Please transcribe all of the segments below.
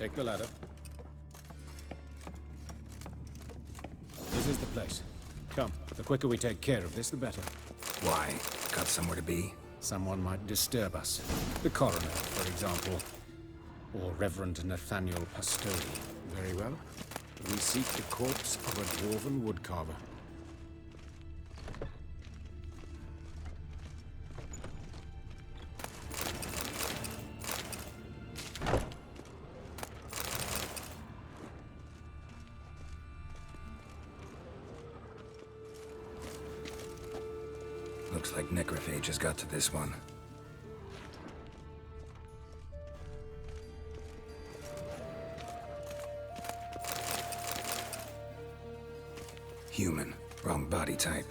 Take the ladder. This is the place. Come, the quicker we take care of this, the better. Why? Got somewhere to be? Someone might disturb us. The coroner, for example. Or Reverend Nathaniel Pastodi. Very well. We seek the corpse of a dwarven woodcarver. Looks like necrophage has got to this one. Human. Wrong body type.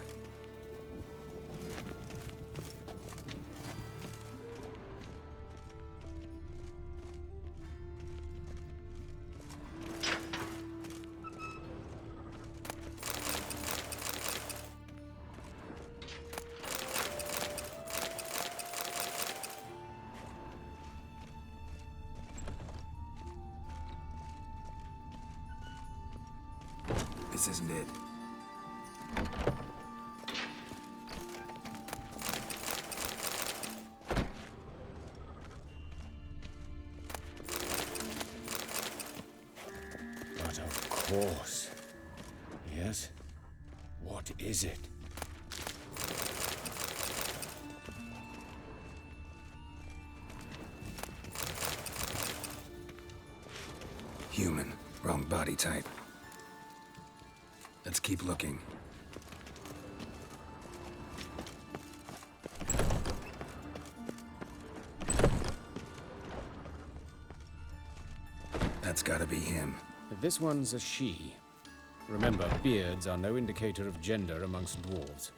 This isn't it. But of course. Yes? What is it? Human. Wrong body type. Let's keep looking. That's gotta be him. This one's a she. Remember, beards are no indicator of gender amongst dwarves.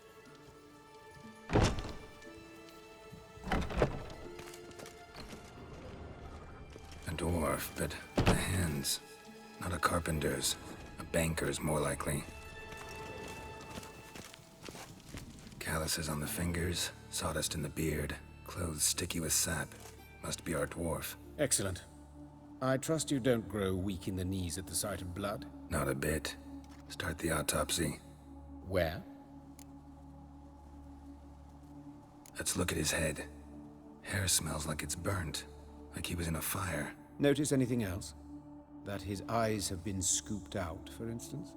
A dwarf, but the hands. Not a carpenter's. A banker's, more likely. Calluses on the fingers, sawdust in the beard, clothes sticky with sap. Must be our dwarf. Excellent. I trust you don't grow weak in the knees at the sight of blood. Not a bit. Start the autopsy. Where? Let's look at his head. Hair smells like it's burnt, like he was in a fire. Notice anything else? That his eyes have been scooped out, for instance?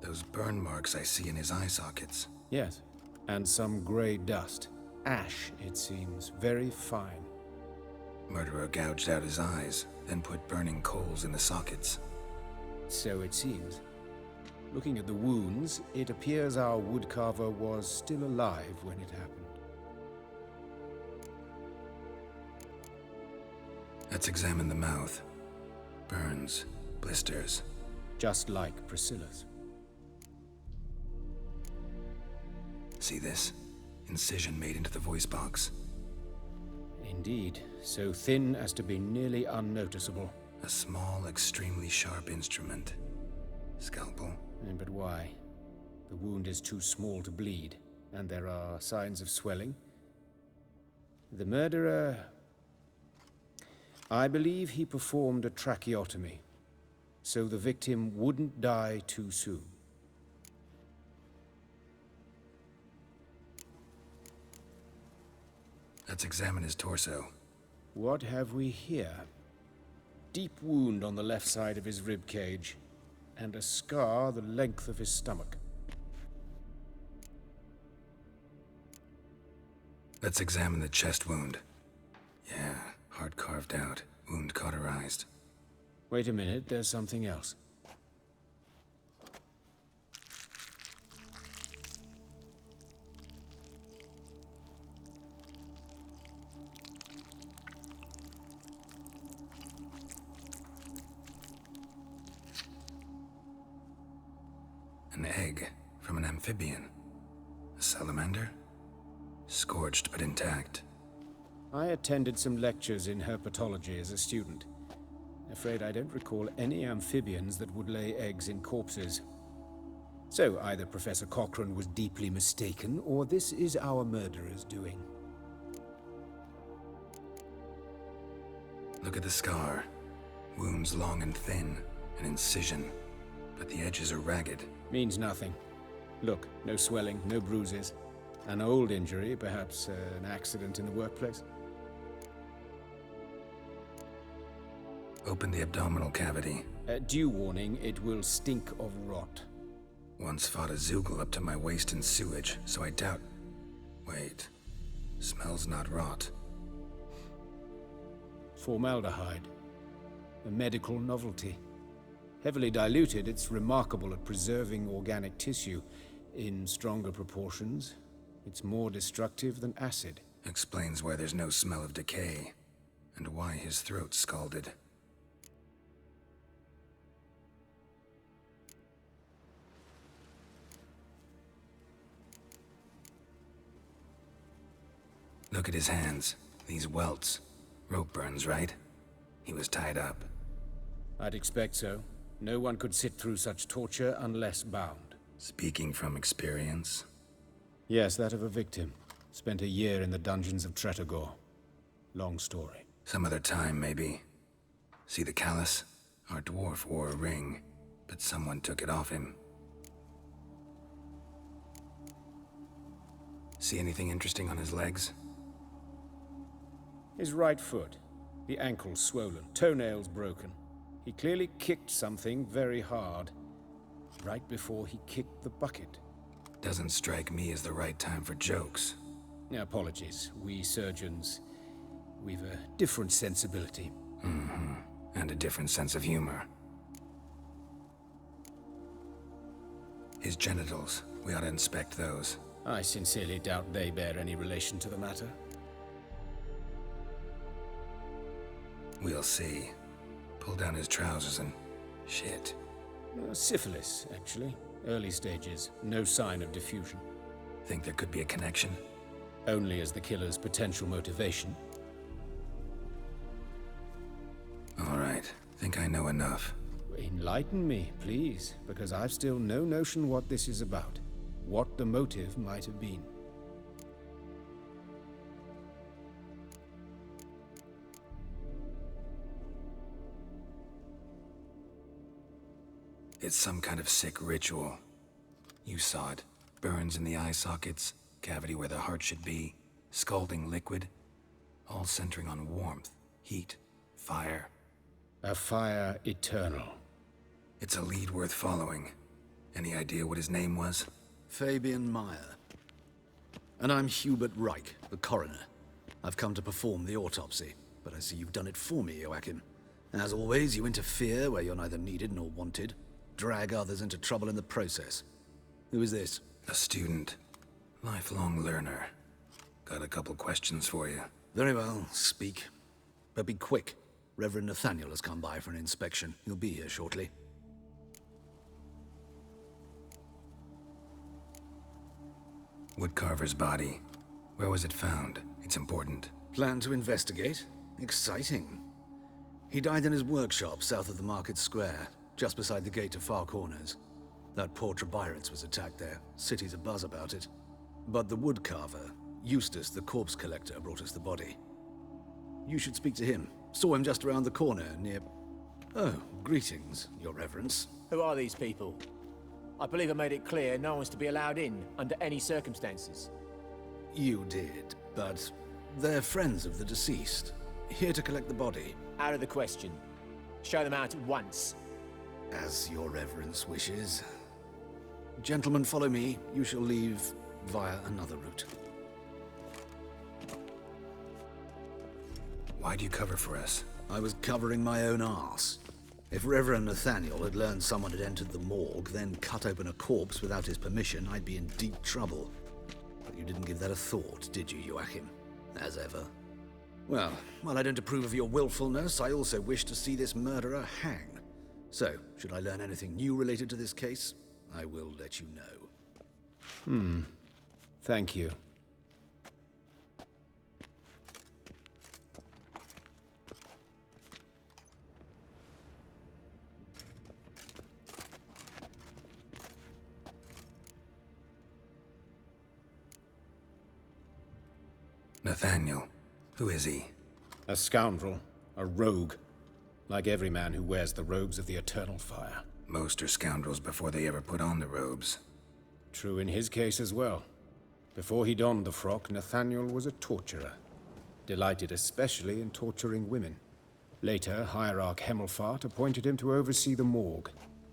Those burn marks I see in his eye sockets. Yes. And some grey dust. Ash, it seems. Very fine. Murderer gouged out his eyes, then put burning coals in the sockets. So it seems. Looking at the wounds, it appears our woodcarver was still alive when it happened. Let's examine the mouth. Burns, blisters. Just like Priscilla's. See this? Incision made into the voice box. Indeed, so thin as to be nearly unnoticeable. A small, extremely sharp instrument. Scalpel. But why? The wound is too small to bleed, and there are signs of swelling. The murderer... I believe he performed a tracheotomy, so the victim wouldn't die too soon. Let's examine his torso. What have we here? Deep wound on the left side of his rib cage, and a scar the length of his stomach. Let's examine the chest wound. Yeah, heart carved out, wound cauterized. Wait a minute, there's something else. An egg from an amphibian. A salamander? Scorched but intact. I attended some lectures in herpetology as a student. Afraid I don't recall any amphibians that would lay eggs in corpses. So either Professor Cochrane was deeply mistaken, or this is our murderer's doing. Look at the scar. Wounds long and thin, an incision, but the edges are ragged. Means nothing. Look, no swelling, no bruises. An old injury, perhaps an accident in the workplace. Open the abdominal cavity. Due warning, it will stink of rot. Once fought a Zoogle up to my waist in sewage, so I doubt... Wait. Smells not rot. Formaldehyde. A medical novelty. Heavily diluted, it's remarkable at preserving organic tissue. In stronger proportions, it's more destructive than acid. Explains why there's no smell of decay, and why his throat's scalded. Look at his hands. These welts. Rope burns, right? He was tied up. I'd expect so. No one could sit through such torture unless bound. Speaking from experience. Yes, that of a victim. Spent a year in the dungeons of Tretogor. Long story. Some other time, maybe. See the callus? Our dwarf wore a ring, but someone took it off him. See anything interesting on his legs? His right foot. The ankle swollen, toenails broken. He clearly kicked something very hard. Right before he kicked the bucket. Doesn't strike me as the right time for jokes. Apologies. We surgeons, we've a different sensibility. Mm-hmm. And a different sense of humor. His genitals. We ought to inspect those. I sincerely doubt they bear any relation to the matter. We'll see. Pull down his trousers and... shit. Syphilis, actually. Early stages. No sign of diffusion. Think there could be a connection? Only as the killer's potential motivation. All right. Think I know enough. Enlighten me, please, because I've still no notion what this is about. What the motive might have been. It's some kind of sick ritual. You saw it. Burns in the eye sockets, cavity where the heart should be, scalding liquid, all centering on warmth, heat, fire. A fire eternal. It's a lead worth following. Any idea what his name was? Fabian Meyer. And I'm Hubert Reich, the coroner. I've come to perform the autopsy, but I see you've done it for me, Joachim. As always, you interfere where you're neither needed nor wanted. Drag others into trouble in the process. Who is this? A student. Lifelong learner. Got a couple questions for you. Very well, speak. But be quick. Reverend Nathaniel has come by for an inspection. He'll be here shortly. Woodcarver's body. Where was it found? It's important. Plan to investigate? Exciting. He died in his workshop south of the market square, just beside the gate to Far Corners. That poor Trebirets was attacked there. City's abuzz about it. But the woodcarver, Eustace the corpse collector, brought us the body. You should speak to him. Saw him just around the corner near... Oh, greetings, your reverence. Who are these people? I believe I made it clear no one's to be allowed in under any circumstances. You did, but they're friends of the deceased. Here to collect the body. Out of the question. Show them out at once. As your reverence wishes. Gentlemen, follow me. You shall leave via another route. Why'd you cover for us? I was covering my own arse. If Reverend Nathaniel had learned someone had entered the morgue, then cut open a corpse without his permission, I'd be in deep trouble. But you didn't give that a thought, did you, Joachim? As ever. Well, while I don't approve of your willfulness, I also wish to see this murderer hang. So, should I learn anything new related to this case, I will let you know. Thank you. Nathaniel. Who is he? A scoundrel. A rogue. Like every man who wears the robes of the Eternal Fire. Most are scoundrels before they ever put on the robes. True in his case as well. Before he donned the frock, Nathaniel was a torturer. Delighted especially in torturing women. Later, Hierarch Hemmelfart appointed him to oversee the morgue.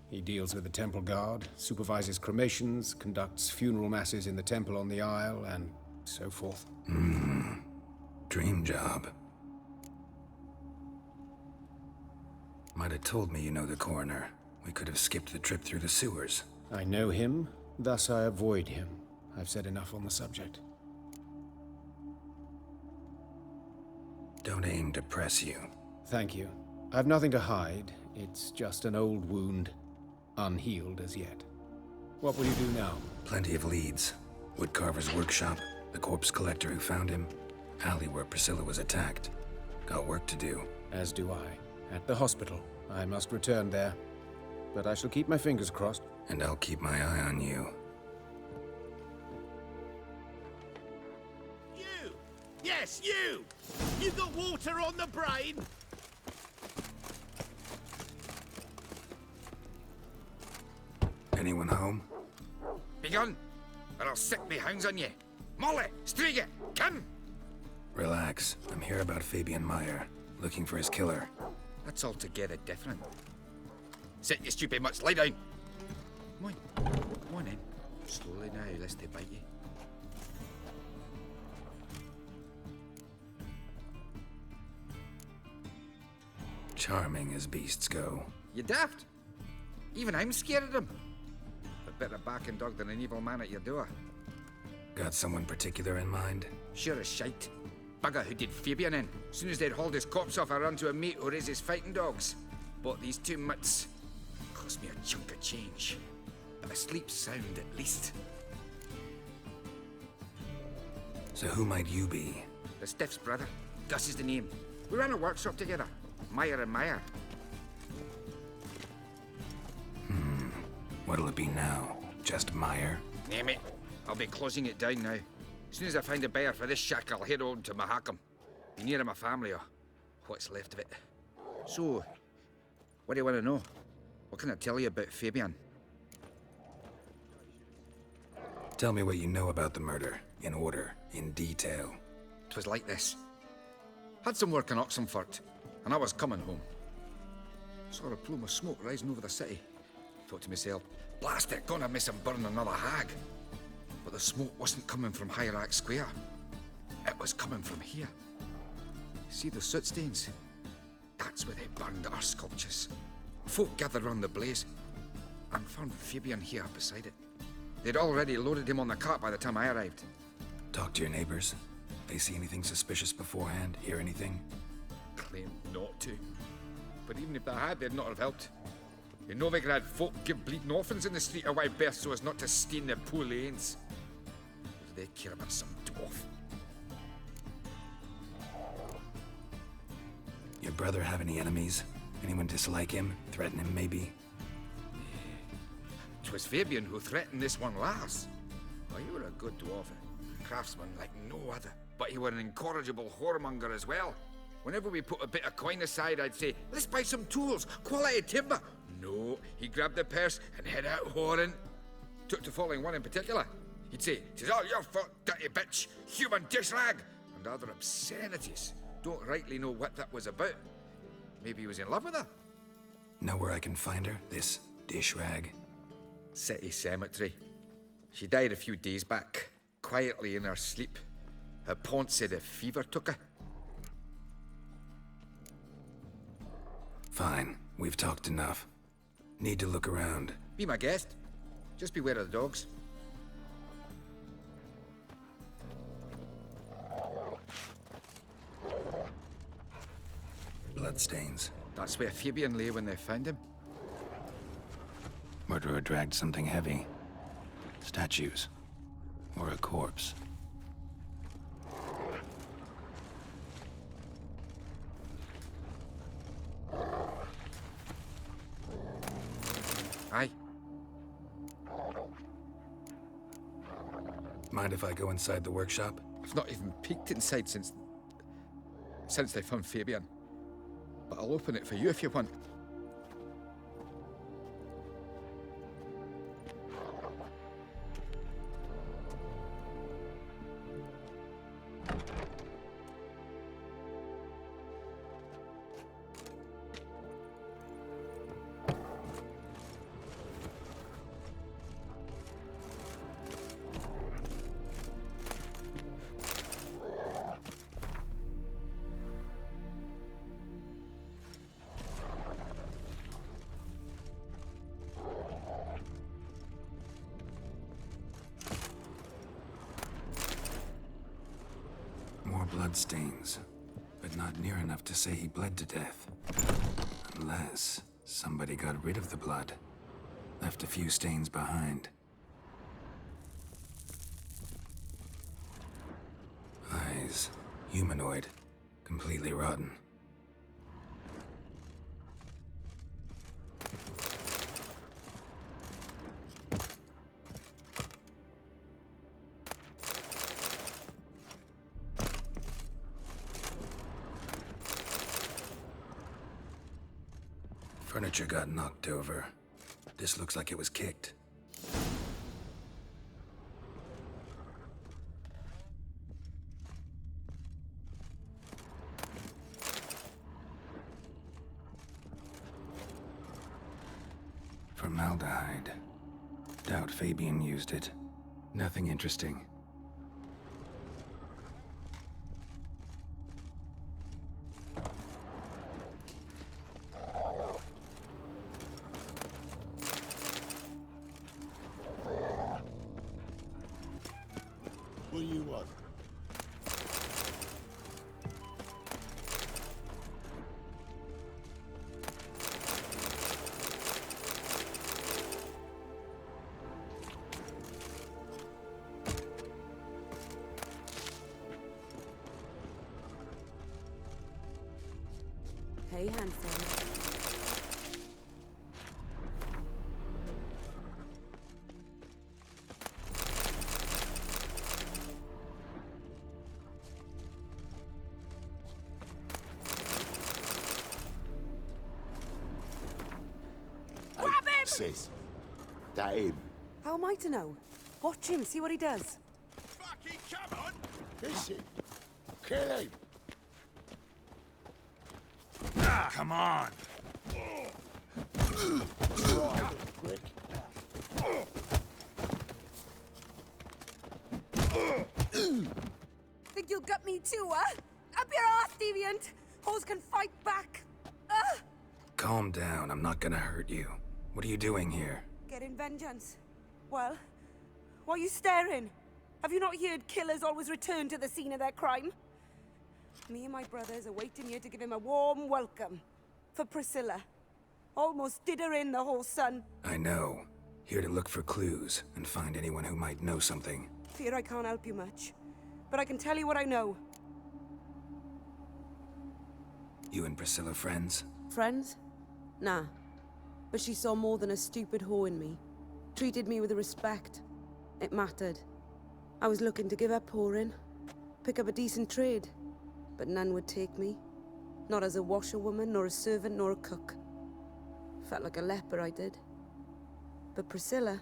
He deals with the temple guard, supervises cremations, conducts funeral masses in the temple on the Isle, and so forth. Dream job. Might have told me you know the coroner. We could have skipped the trip through the sewers. I know him, thus I avoid him. I've said enough on the subject. Don't aim to press you. Thank you. I've nothing to hide. It's just an old wound, unhealed as yet. What will you do now? Plenty of leads. Woodcarver's workshop, the corpse collector who found him, alley where Priscilla was attacked. Got work to do. As do I. At the hospital. I must return there. But I shall keep my fingers crossed. And I'll keep my eye on you. You! Yes, you! You got water on the brain? Anyone home? Begone, or I'll sick me hounds on you. Molly, Striga, come! Relax. I'm here about Fabian Meyer, looking for his killer. That's altogether different. Sit, you stupid mutts, lie down. Come on in. Slowly now, lest they bite you. Charming as beasts go. You daft? Even I'm scared of them. A better barking dog than an evil man at your door. Got someone particular in mind? Sure as shite. Bugger who did Fabian in. Soon as they'd hauled his corpse off, I ran to a mate who raises fighting dogs. Bought these two mutts. Cost me a chunk of change. But I sleep sound at least. So who might you be? The Stiff's brother. Gus is the name. We ran a workshop together. Meyer and Meyer. What'll it be now? Just Meyer? Name it. I'll be closing it down now. As soon as I find a buyer for this shack, I'll head on to Mahakam. Be near my family, or what's left of it. So, what do you want to know? What can I tell you about Fabian? Tell me what you know about the murder, in order, in detail. 'Twas like this. Had some work in Oxenfurt, and I was coming home. Saw a plume of smoke rising over the city. Thought to myself, blast it, gonna miss him burn another hag. But the smoke wasn't coming from Hierarch Square. It was coming from here. See the soot stains? That's where they burned our sculptures. Folk gathered round the blaze, and found Fabian here beside it. They'd already loaded him on the cart by the time I arrived. Talk to your neighbors. They see anything suspicious beforehand? Hear anything? Claimed not to. But even if they had, they'd not have helped. In Novigrad, folk give bleeding orphans in the street a wide berth so as not to stain their poor lanes. What do they care about some dwarf? Your brother have any enemies? Anyone dislike him? Threaten him, maybe? 'Twas Fabian who threatened this one last. Oh, you were a good dwarf, a craftsman like no other. But you were an incorrigible whoremonger as well. Whenever we put a bit of coin aside, I'd say, let's buy some tools, quality timber. No, he grabbed the purse and head out whoring. Took to following one in particular. He'd say, "'Tis all your fault, dirty bitch, human dish rag," and other obscenities. Don't rightly know what that was about. Maybe he was in love with her? Know where I can find her? This dish rag? City cemetery. She died a few days back, quietly in her sleep. Her pont said a fever took her. Fine, we've talked enough. Need to look around. Be my guest. Just beware of the dogs. Bloodstains. That's where Fabian lay when they found him. Murderer dragged something heavy. Statues. Or a corpse. Aye. Mind if I go inside the workshop? I've not even peeked inside since they found Fabian. but I'll open it for you if you want. More bloodstains, but not near enough to say he bled to death. Unless somebody got rid of the blood, left a few stains behind. Eyes, humanoid, completely rotten. Furniture got knocked over. This looks like it was kicked. Formaldehyde. Doubt Fabian used it. Nothing interesting. What do you want? Hey, handsome. Sis, that him? How am I to know? Watch him, see what he does. Fucking come on! Listen, kill him! Come on! Right, quick. Think you'll gut me too, huh? Up your ass, deviant! Hoes can fight back! Calm down, I'm not gonna hurt you. What are you doing here? Getting vengeance. Well, why are you staring? Have you not heard killers always return to the scene of their crime? Me and my brothers are waiting here to give him a warm welcome. For Priscilla. Almost did her in, the whole son. I know. Here to look for clues and find anyone who might know something. Fear I can't help you much. But I can tell you what I know. You and Priscilla friends? Friends? Nah. But she saw more than a stupid whore in me. Treated me with respect. It mattered. I was looking to give up whoring. Pick up a decent trade. But none would take me. Not as a washerwoman, nor a servant, nor a cook. Felt like a leper, I did. But Priscilla,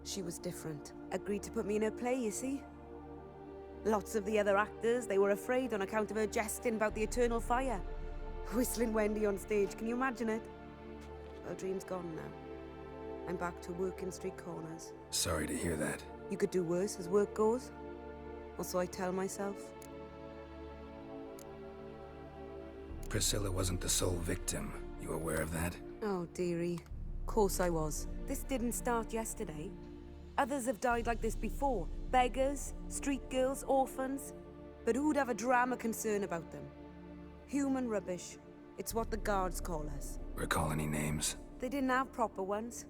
she was different. Agreed to put me in her play, you see? Lots of the other actors, they were afraid on account of her jesting about the eternal fire. Whistling Wendy on stage, can you imagine it? Well, dream's gone now. I'm back to working street corners. Sorry to hear that. You could do worse as work goes. Or so I tell myself. Priscilla wasn't the sole victim. You aware of that? Oh, dearie. Course I was. This didn't start yesterday. Others have died like this before. Beggars, street girls, orphans. But who'd have a drama concern about them? Human rubbish. It's what the guards call us. Recall any names? They didn't have proper ones.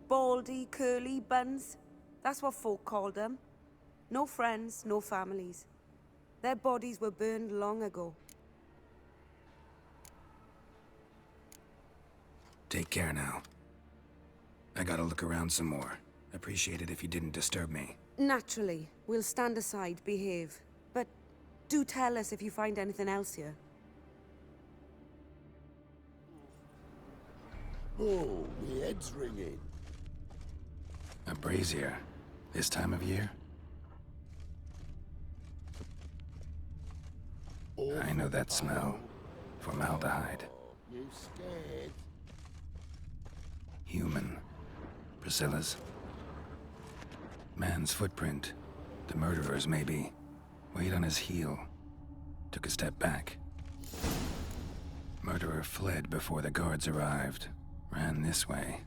Baldy, curly, buns. That's what folk called them. No friends, no families. Their bodies were burned long ago. Take care now. I gotta look around some more. Appreciate it if you didn't disturb me. Naturally. We'll stand aside, behave. But do tell us if you find anything else here. Oh, my head's ringing. A brazier. This time of year? I know that smell. Formaldehyde. You scared? Human. Priscilla's. Man's footprint. The murderer's, maybe. Weighed on his heel. Took a step back. Murderer fled before the guards arrived. Ran this way.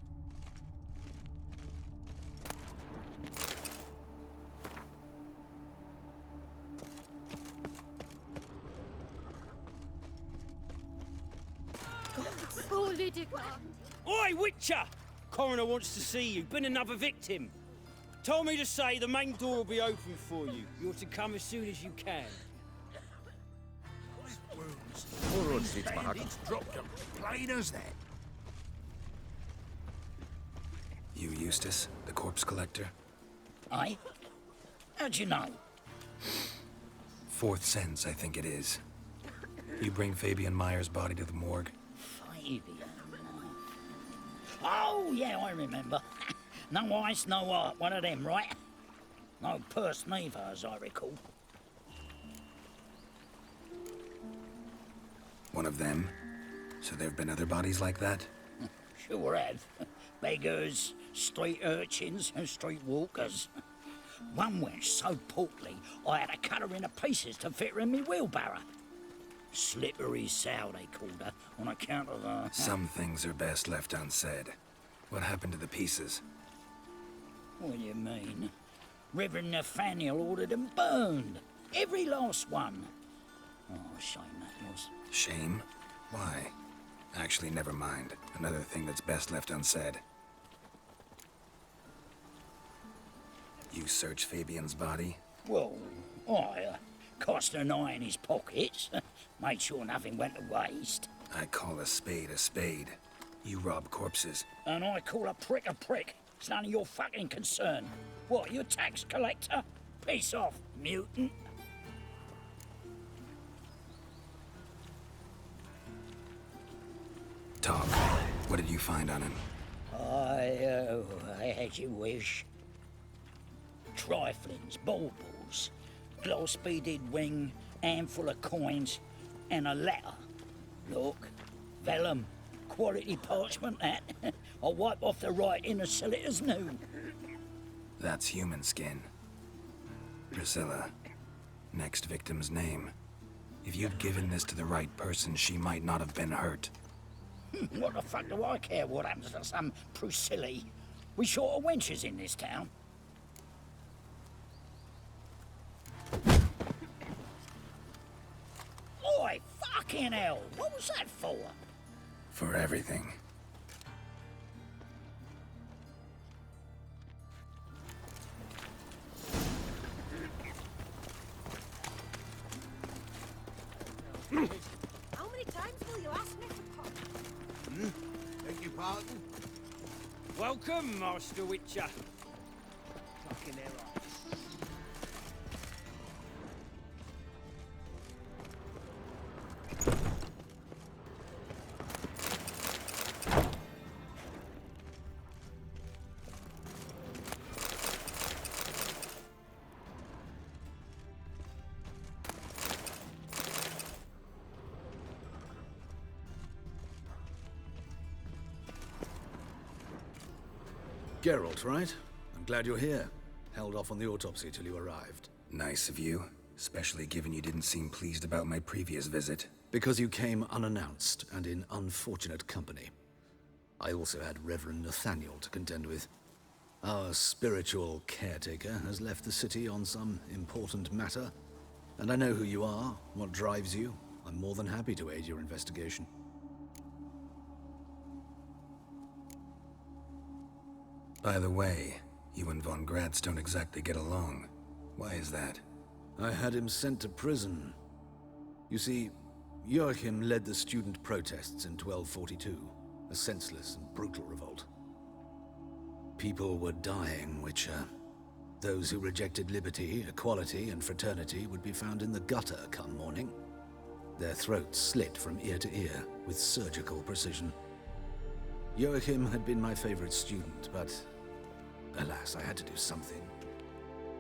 Oi, Witcher! Coroner wants to see you. Been another victim. Told me to say the main door will be open for you. You're to come as soon as you can. Poor old Steed's my heart. Dropped them. Plain as that. You Eustace, the corpse collector? Aye? How'd you know? Fourth sense, I think it is. You bring Fabian Meyer's body to the morgue? Fabian. Oh, yeah, I remember. No eyes, no heart, one of them, right? No purse neither, as I recall. One of them? So there have been other bodies like that? Sure have. Beggars, street urchins, and street walkers. One wench so portly, I had to cut her into pieces to fit her in me wheelbarrow. Slippery sow, they called her, on account of her... Some things are best left unsaid. What happened to the pieces? What do you mean? Reverend Nathaniel ordered them burned. Every last one. Oh, shame that was. Shame? Why? Actually, never mind. Another thing that's best left unsaid. You search Fabian's body? Well, I cast an eye in his pockets. Made sure nothing went to waste. I call a spade a spade. You rob corpses. And I call a prick a prick. It's none of your fucking concern. What, you a tax collector? Piss off, mutant. Talk. What did you find on him? I as you wish. Triflings, baubles, gloss-beaded ring, handful of coins, and a letter. Look, vellum, quality parchment, that. I'll wipe off the writing and sell it as new. That's human skin. Priscilla. Next victim's name. If you'd given this to the right person, she might not have been hurt. What the fuck do I care what happens to some Priscilla? We short of wenches in this town. Oi, fucking hell! What was that for? For everything. How many times will you ask me for pop? Beg your pardon? Welcome, Master Witcher. Fucking hell. Geralt, right? I'm glad you're here. Held off on the autopsy till you arrived. Nice of you, especially given you didn't seem pleased about my previous visit. Because you came unannounced and in unfortunate company. I also had Reverend Nathaniel to contend with. Our spiritual caretaker has left the city on some important matter, and I know who you are, what drives you. I'm more than happy to aid your investigation. By the way, you and Von Gratz don't exactly get along. Why is that? I had him sent to prison. You see, Joachim led the student protests in 1242, a senseless and brutal revolt. People were dying, Witcher. Those who rejected liberty, equality, and fraternity would be found in the gutter come morning. Their throats slit from ear to ear with surgical precision. Joachim had been my favorite student, but alas, I had to do something.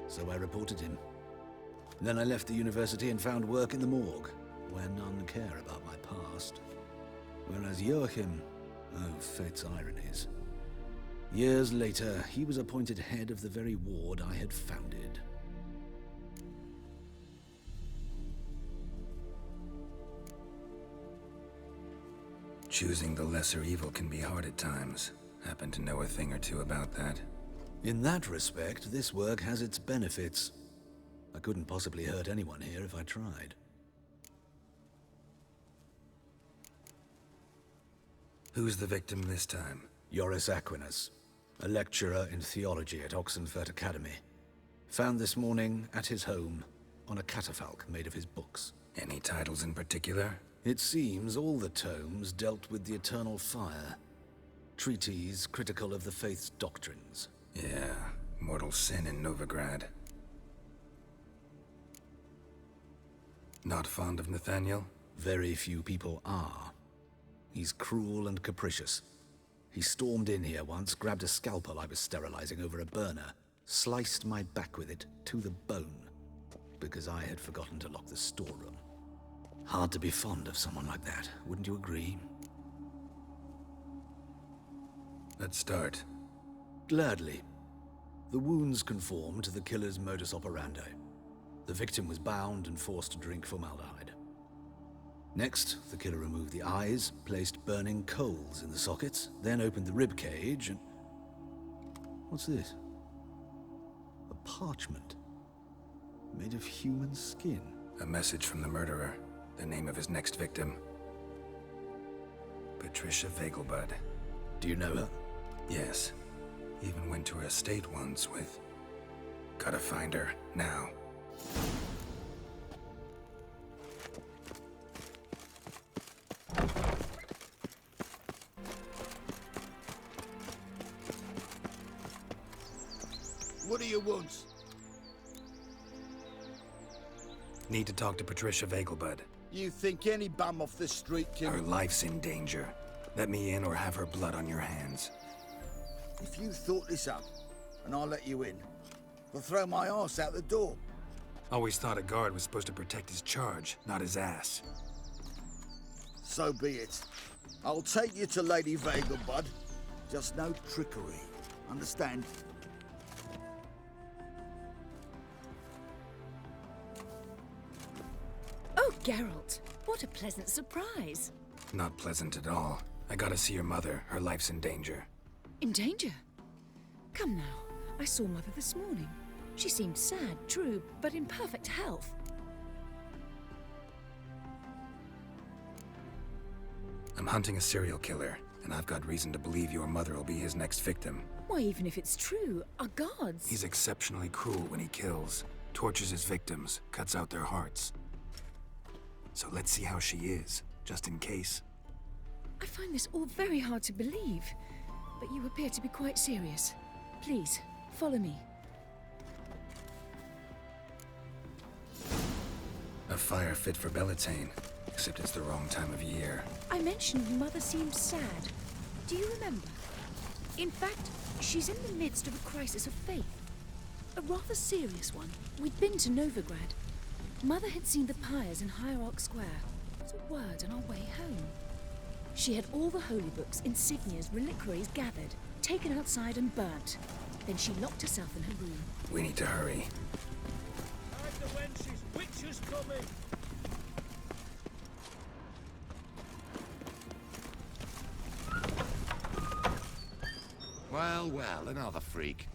So I reported him. Then I left the university and found work in the morgue, where none care about my past. Whereas Joachim, oh, fate's ironies. Years later, he was appointed head of the very ward I had founded. Choosing the lesser evil can be hard at times. Happen to know a thing or two about that. In that respect, this work has its benefits. I couldn't possibly hurt anyone here if I tried. Who's the victim this time? Joris Aquinas, a lecturer in theology at Oxenfurt Academy. Found this morning at his home on a catafalque made of his books. Any titles in particular? It seems all the tomes dealt with the eternal fire. Treatises critical of the faith's doctrines. Yeah, mortal sin in Novigrad. Not fond of Nathaniel? Very few people are. He's cruel and capricious. He stormed in here once, grabbed a scalpel I was sterilizing over a burner, sliced my back with it to the bone, because I had forgotten to lock the storeroom. Hard to be fond of someone like that, wouldn't you agree? Let's start. Gladly. The wounds conform to the killer's modus operandi. The victim was bound and forced to drink formaldehyde. Next, the killer removed the eyes, placed burning coals in the sockets, then opened the rib cage and... What's this? A parchment. Made of human skin. A message from the murderer. The name of his next victim. Patricia Vegelbud. Do you know her? Yes. Even went to her estate once with... Gotta find her, now. What do you want? Need to talk to Patricia Vegelbud. You think any bum off the street can... Her life's in danger. Let me in or have her blood on your hands. If you thought this up, and I'll let you in, I'll throw my ass out the door. Always thought a guard was supposed to protect his charge, not his ass. So be it. I'll take you to Lady Vegelbud. Just no trickery. Understand? Oh, Geralt, what a pleasant surprise. Not pleasant at all. I gotta see your mother. Her life's in danger. In danger? Come now, I saw Mother this morning. She seemed sad, true, but in perfect health. I'm hunting a serial killer, and I've got reason to believe your mother will be his next victim. Why, even if it's true, our gods... He's exceptionally cruel when he kills, tortures his victims, cuts out their hearts. So let's see how she is, just in case. I find this all very hard to believe, but you appear to be quite serious. Please, follow me. A fire fit for Bellatane, except it's the wrong time of year. I mentioned Mother seemed sad. Do you remember? In fact, she's in the midst of a crisis of faith. A rather serious one. We'd been to Novigrad. Mother had seen the pyres in Hierarch Square. It was a word on our way home. She had all the holy books, insignias, reliquaries gathered, taken outside and burnt. Then she locked herself in her room. We need to hurry. Hide the wenches! Witches coming! Well, well, another freak.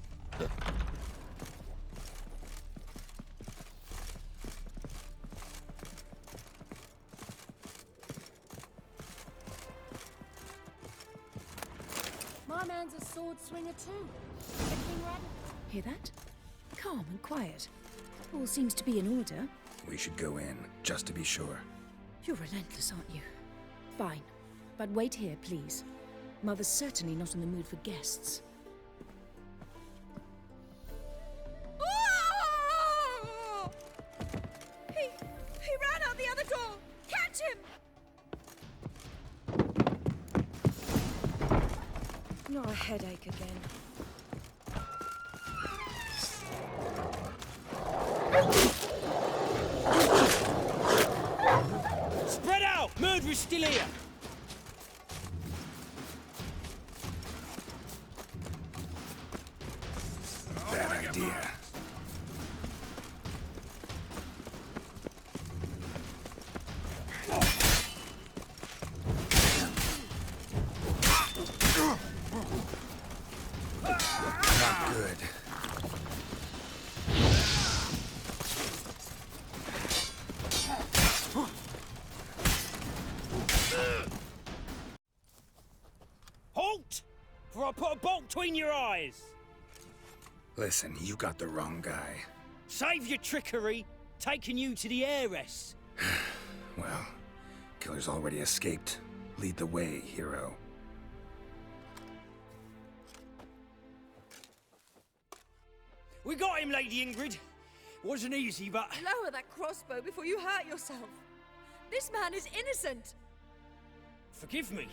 My man's a sword swinger too. Everything ready? Hear that? Calm and quiet. All seems to be in order. We should go in, just to be sure. You're relentless, aren't you? Fine. But wait here, please. Mother's certainly not in the mood for guests. He ran out the other door! Catch him! Not a headache again. Spread out! Murderer's still here! Bad idea. Not good. Halt! For I put a bolt between your eyes! Listen, you got the wrong guy. Save your trickery, taking you to the heiress. Well, killer's already escaped. Lead the way, hero. We got him, Lady Ingrid. Wasn't easy, but... Lower that crossbow before you hurt yourself. This man is innocent. Forgive me.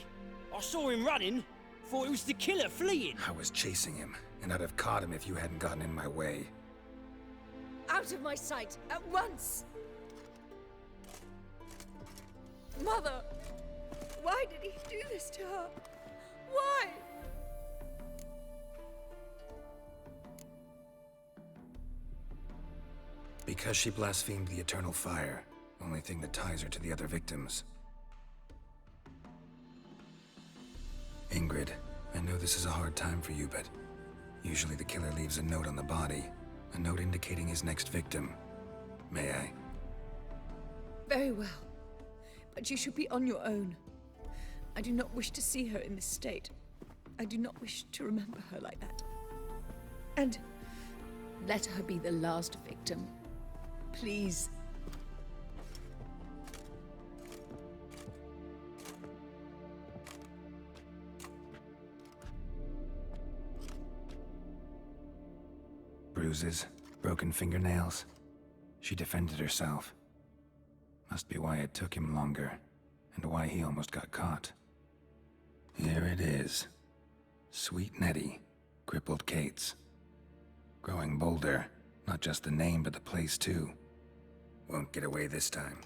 I saw him running. Thought it was the killer fleeing. I was chasing him, and I'd have caught him if you hadn't gotten in my way. Out of my sight, at once! Mother! Why did he do this to her? Why? Because she blasphemed the eternal fire. Only thing that ties her to the other victims. Ingrid, I know this is a hard time for you, but usually the killer leaves a note on the body. A note indicating his next victim. May I? Very well. But you should be on your own. I do not wish to see her in this state. I do not wish to remember her like that. And let her be the last victim. Please. Bruises, broken fingernails. She defended herself. Must be why it took him longer, and why he almost got caught. Here it is. Sweet Nettie, crippled Kate's. Growing bolder, not just the name, but the place too. Won't get away this time.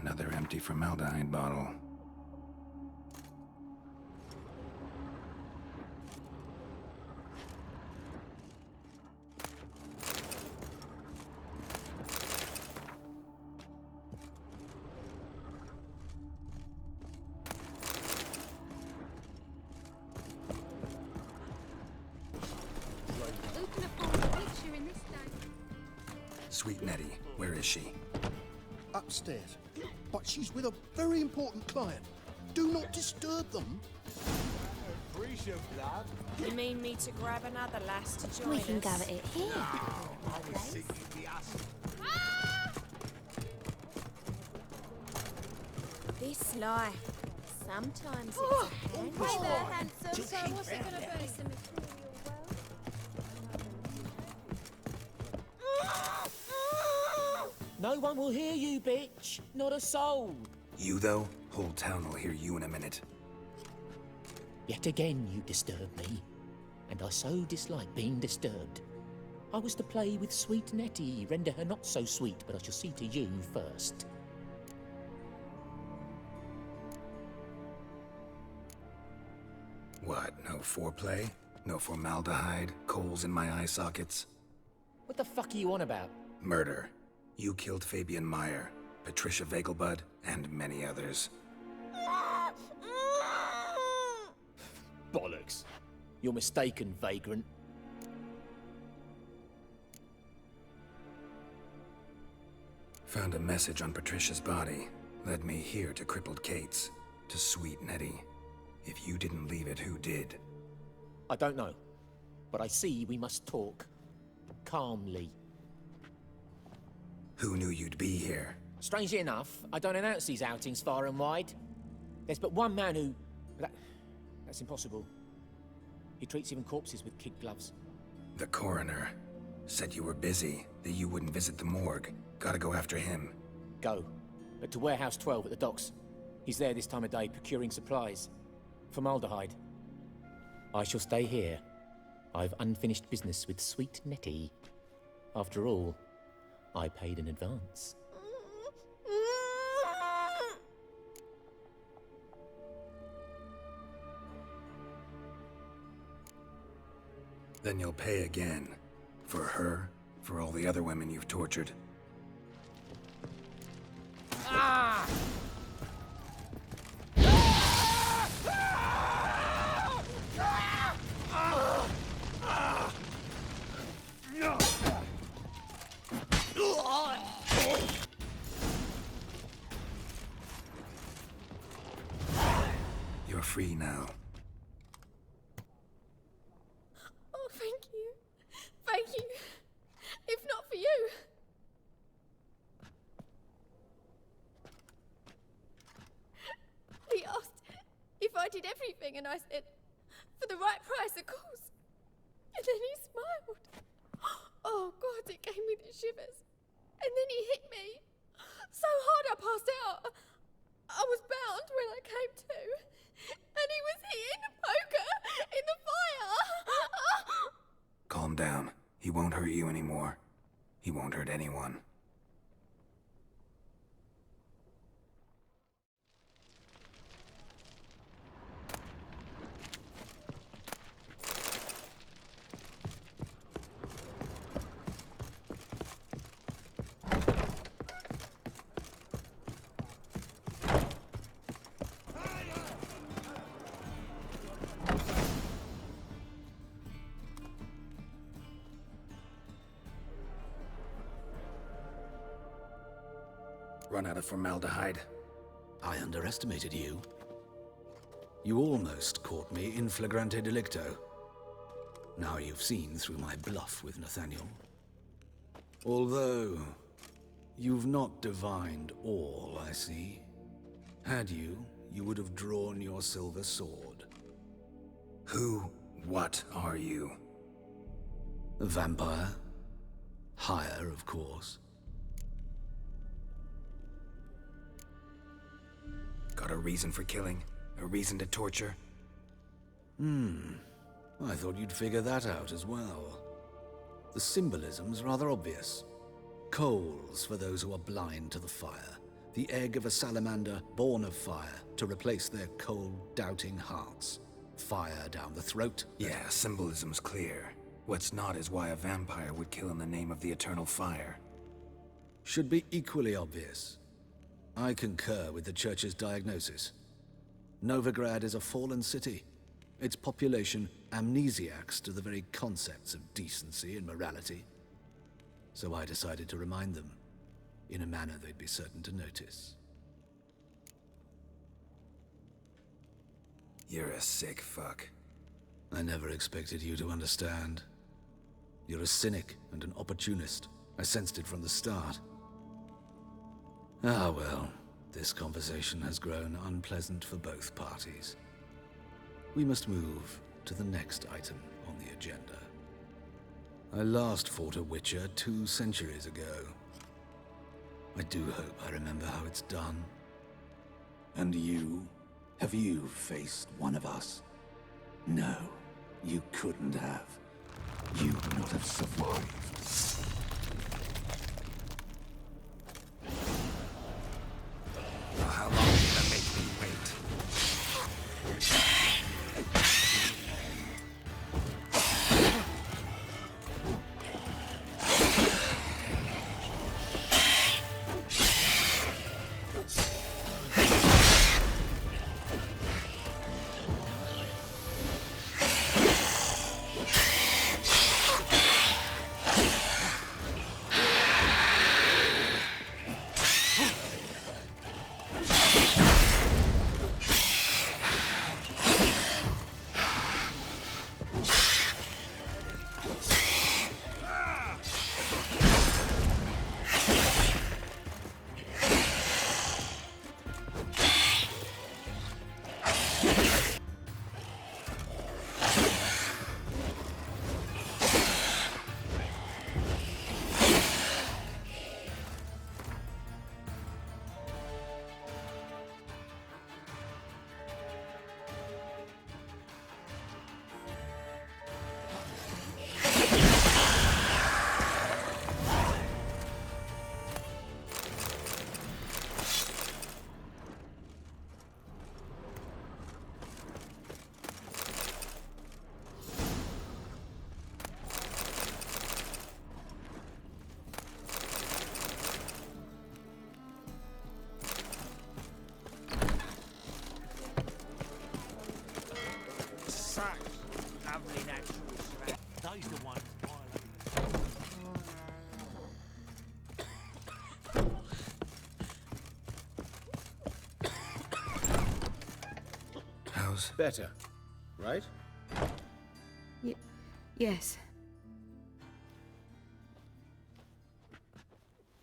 Another empty formaldehyde bottle. Sweet Nettie, where is she? Upstairs. But she's with a very important client. Do not disturb them. You mean me to grab another lass to join We can us? gather it here. This life. Sometimes Oh, it's a hand. hi there, handsome. So what's it gonna be? Some No one will hear you, bitch. Not a soul. You, though? Whole town will hear you in a minute. Yet again you disturb me, and I so dislike being disturbed. I was to play with sweet Nettie, render her not so sweet, but I shall see to you first. What, no foreplay? No formaldehyde? Coals in my eye sockets? What the fuck are you on about? Murder. You killed Fabian Meyer, Patricia Vegelbud, and many others. Bollocks. You're mistaken, vagrant. Found a message on Patricia's body. Led me here to crippled Kate's. To sweet Nettie. If you didn't leave it, who did? I don't know, but I see we must talk. Calmly. Who knew you'd be here? Strangely enough, I don't announce these outings far and wide. There's but one man who... That's impossible. He treats even corpses with kid gloves. The coroner. Said you were busy, that you wouldn't visit the morgue. Gotta go after him. Go. But to Warehouse 12 at the docks. He's there this time of day, procuring supplies. Formaldehyde. I shall stay here. I've unfinished business with sweet Nettie. After all, I paid in advance. Then you'll pay again. For her, for all the other women you've tortured. Ah! You're free now. Oh, thank you. Thank you. If not for you. He asked if I did everything, and I said, for the right price, of course. And then he smiled. Oh, God, it gave me the shivers. And then he hit me. So hard I passed out. I was bound when I came to. And he was hitting the poker in the fire. Calm down. He won't hurt you anymore. He won't hurt anyone. Run out of formaldehyde. I underestimated you. You almost caught me in flagrante delicto. Now you've seen through my bluff with Nathaniel. Although, you've not divined all, I see. Had you, you would have drawn your silver sword. What are you? A vampire. Higher, of course. Got a reason for killing? A reason to torture? I thought you'd figure that out as well. The symbolism's rather obvious. Coals for those who are blind to the fire. The egg of a salamander born of fire to replace their cold, doubting hearts. Fire down the throat. Yeah, symbolism's clear. What's not is why a vampire would kill in the name of the eternal fire. Should be equally obvious. I concur with the Church's diagnosis. Novigrad is a fallen city. Its population amnesiacs to the very concepts of decency and morality. So I decided to remind them, in a manner they'd be certain to notice. You're a sick fuck. I never expected you to understand. You're a cynic and an opportunist. I sensed it from the start. Ah well, this conversation has grown unpleasant for both parties. We must move to the next item on the agenda. I last fought a Witcher 2 centuries ago. I do hope I remember how it's done. And you? Have you faced one of us? No, you couldn't have. You would not have survived. How long are you gonna make me wait? suppose. Better, right? Yes.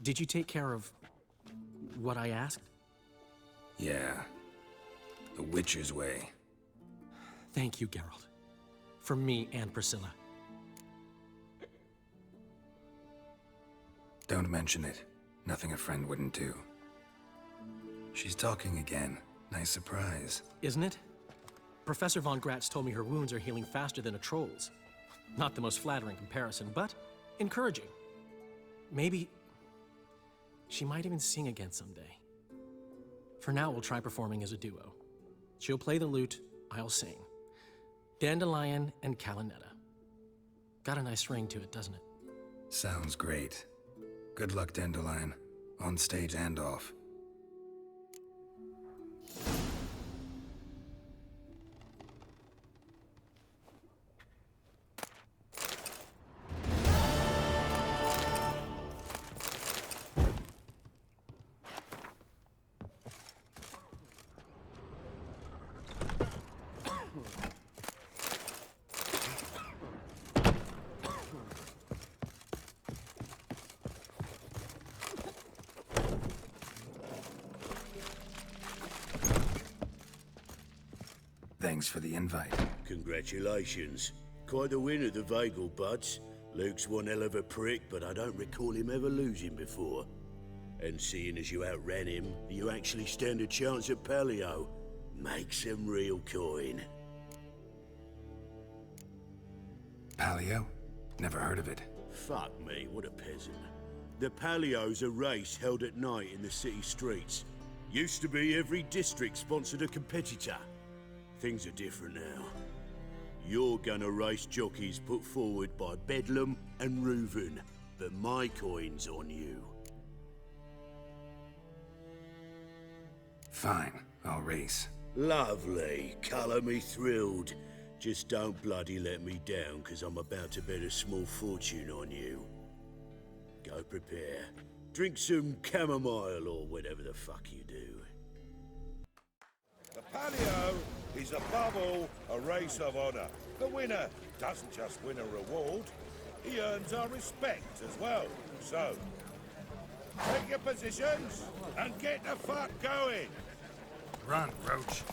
Did you take care of what I asked? Yeah. The Witcher's way. Thank you, Geralt. From me and Priscilla. Don't mention it. Nothing a friend wouldn't do. She's talking again. Nice surprise. Isn't it? Professor von Gratz told me her wounds are healing faster than a troll's. Not the most flattering comparison, but encouraging. Maybe she might even sing again someday. For now, we'll try performing as a duo. She'll play the lute, I'll sing. Dandelion and Calinetta. Got a nice ring to it, doesn't it? Sounds great. Good luck, Dandelion. On stage and off. Thanks for the invite. Congratulations. Quite the winner, the Vagel buds. Luke's one hell of a prick, but I don't recall him ever losing before. And seeing as you outran him, you actually stand a chance at Paleo. Make some real coin. Paleo? Never heard of it. Fuck me, what a peasant. The Paleo's a race held at night in the city streets. Used to be every district sponsored a competitor. Things are different now. You're gonna race jockeys put forward by Bedlam and Reuven, but my coin's on you. Fine, I'll race. Lovely, colour me thrilled. Just don't bloody let me down, 'cause I'm about to bet a small fortune on you. Go prepare. Drink some chamomile or whatever the fuck you do. The Paleo is above all a race of honor. The winner doesn't just win a reward, he earns our respect as well. So, take your positions and get the fuck going. Run, Roach.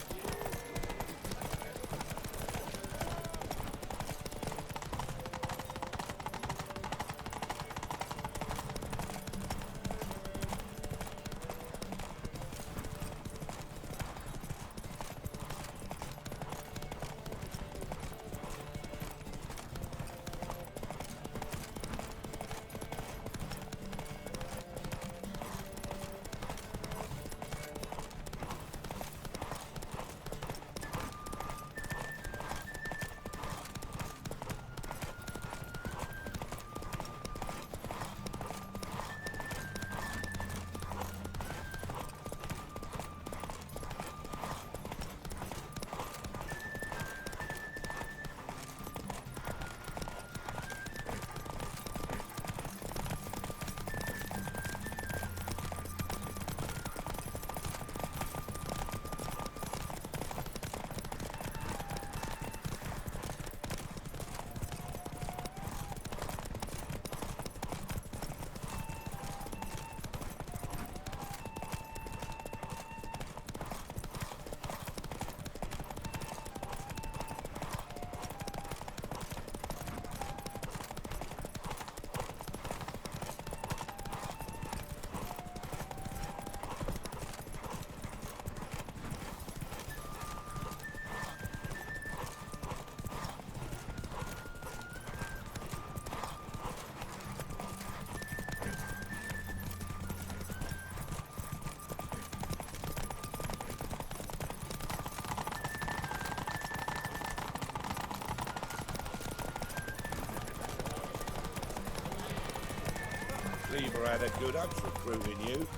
Favour had a good hunch recruiting you.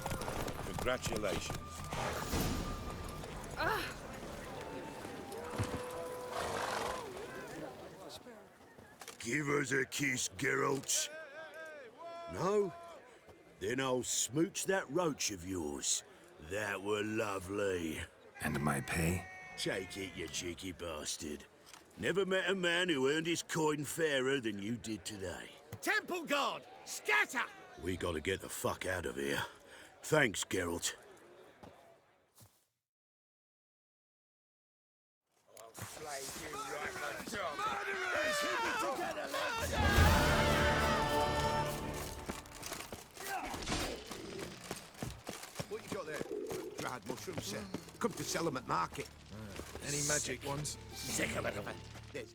Congratulations. Give us a kiss, Geralt. No? Then I'll smooch that roach of yours. That were lovely. And my pay? Take it, you cheeky bastard. Never met a man who earned his coin fairer than you did today. Temple Guard! Scatter! We gotta get the fuck out of here. Thanks, Geralt. What you got there? Dried mushrooms, sir. Come to sell them at market. Any magic ones? Sick of it. There's